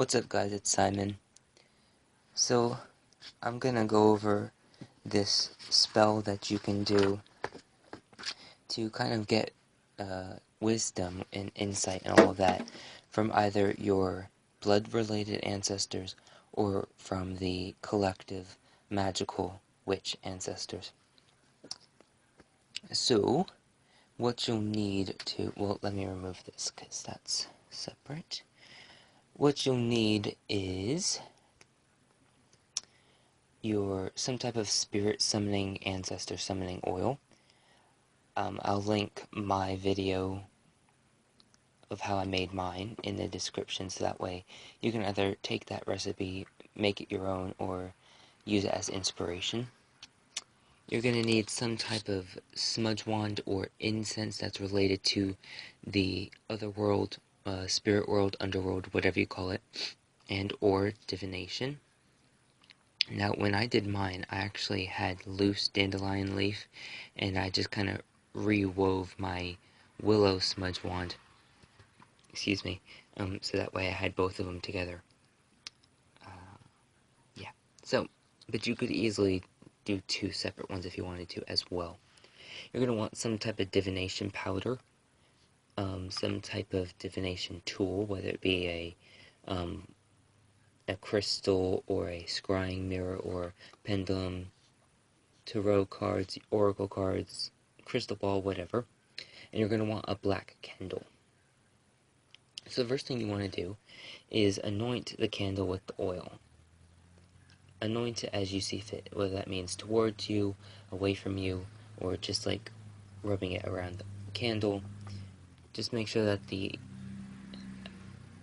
What's up, guys? It's Simon. So, I'm gonna go over this spell that you can do to kind of get wisdom and insight and all of that from either your blood-related ancestors or from the collective magical witch ancestors. So, what you'll need to... Well, let me remove this because that's separate. What you'll need is some type of spirit summoning, ancestor summoning oil. I'll link my video of how I made mine in the description, so that way you can either take that recipe, make it your own, or use it as inspiration. You're going to need some type of smudge wand or incense that's related to the other world, spirit world, underworld, whatever you call it, and or divination. Now, when I did mine, I actually had loose dandelion leaf, and I just kind of re-wove my willow smudge wand, excuse me, so that way I had both of them together. Yeah, so, but you could easily do two separate ones if you wanted to as well. You're going to want some type of divination powder, some type of divination tool, whether it be a crystal or a scrying mirror or pendulum, tarot cards, oracle cards, crystal ball, whatever. And you're going to want a black candle. So the first thing you want to do is anoint the candle with the oil. Anoint it as you see fit, whether that means towards you, away from you, or just like rubbing it around the candle. Just make sure that the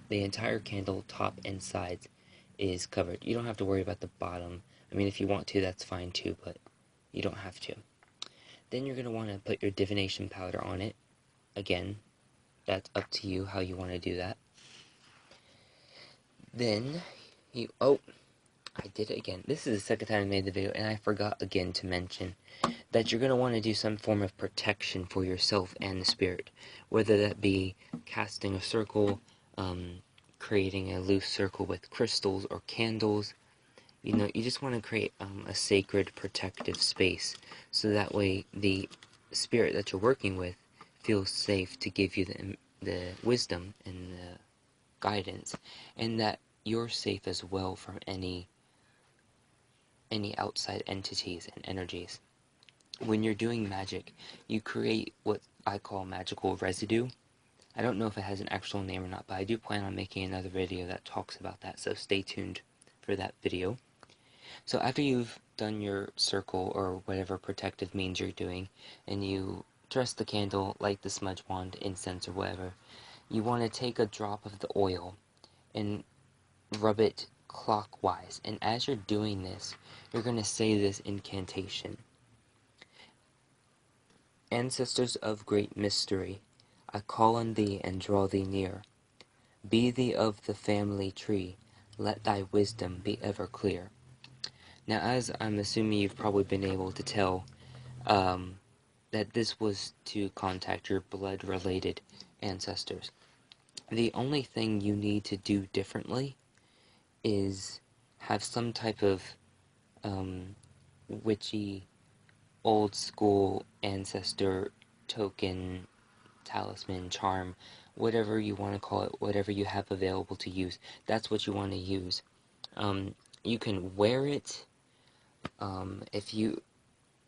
entire candle, top and sides, is covered. You don't have to worry about the bottom. I mean, if you want to, that's fine too, but you don't have to. Then you're going to want to put your divination powder on it. Again, that's up to you how you want to do that. Then, oh, I did it again. This is the second time I made the video, and I forgot again to mention that you're going to want to do some form of protection for yourself and the spirit. Whether that be casting a circle, creating a loose circle with crystals or candles. You know, you just want to create a sacred protective space, so that way the spirit that you're working with feels safe to give you the wisdom and the guidance, and that you're safe as well from any outside entities and energies. When you're doing magic, you create what I call magical residue. I don't know if it has an actual name or not, but I do plan on making another video that talks about that, so stay tuned for that video. So after you've done your circle or whatever protective means you're doing, and you dress the candle, light the smudge wand, incense, or whatever, you want to take a drop of the oil and rub it clockwise. And as you're doing this, you're going to say this incantation. Ancestors of great mystery, I call on thee and draw thee near. Be thee of the family tree, let thy wisdom be ever clear. Now, as I'm assuming you've probably been able to tell, that this was to contact your blood-related ancestors. The only thing you need to do differently is have some type of witchy, old-school ancestor token, talisman, charm, whatever you want to call it, whatever you have available to use. That's what you want to use. You can wear it if you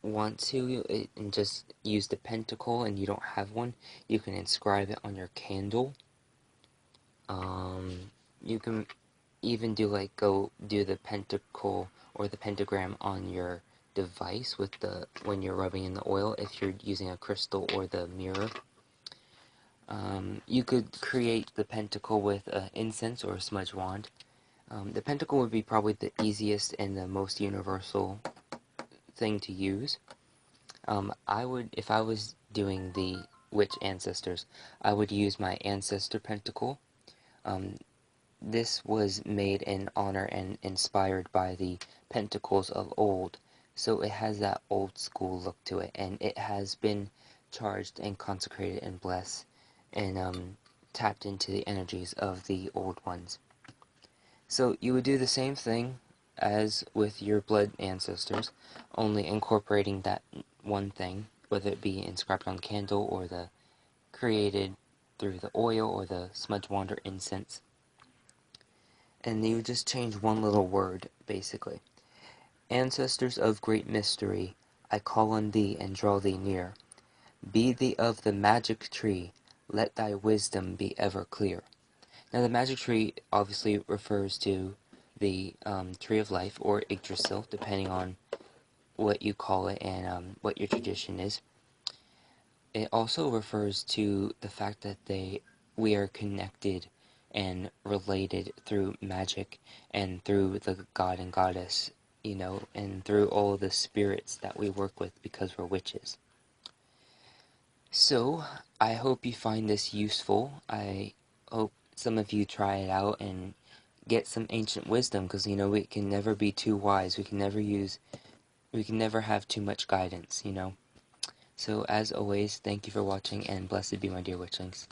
want to, and just use the pentacle and you don't have one. You can inscribe it on your candle. You can even go do the pentacle or the pentagram on your device with when you're rubbing in the oil, if you're using a crystal or the mirror. You could create the pentacle with incense or a smudge wand. The pentacle would be probably the easiest and the most universal thing to use. If I was doing the witch ancestors, I would use my ancestor pentacle. This was made in honor and inspired by the pentacles of old, so it has that old school look to it, and it has been charged and consecrated and blessed and tapped into the energies of the old ones. So you would do the same thing as with your blood ancestors, only incorporating that one thing, whether it be inscribed on the candle or the created through the oil or the smudge wander incense. And you just change one little word, basically. Ancestors of great mystery, I call on thee and draw thee near. Be thee of the magic tree, let thy wisdom be ever clear. Now the magic tree obviously refers to the tree of life, or Yggdrasil, depending on what you call it and what your tradition is. It also refers to the fact that we are connected and related through magic and through the god and goddess, and through all the spirits that we work with because we're witches. So, I hope you find this useful. I hope some of you try it out and get some ancient wisdom, because we can never be too wise. We can never have too much guidance. So as always, thank you for watching, and blessed be my dear witchlings.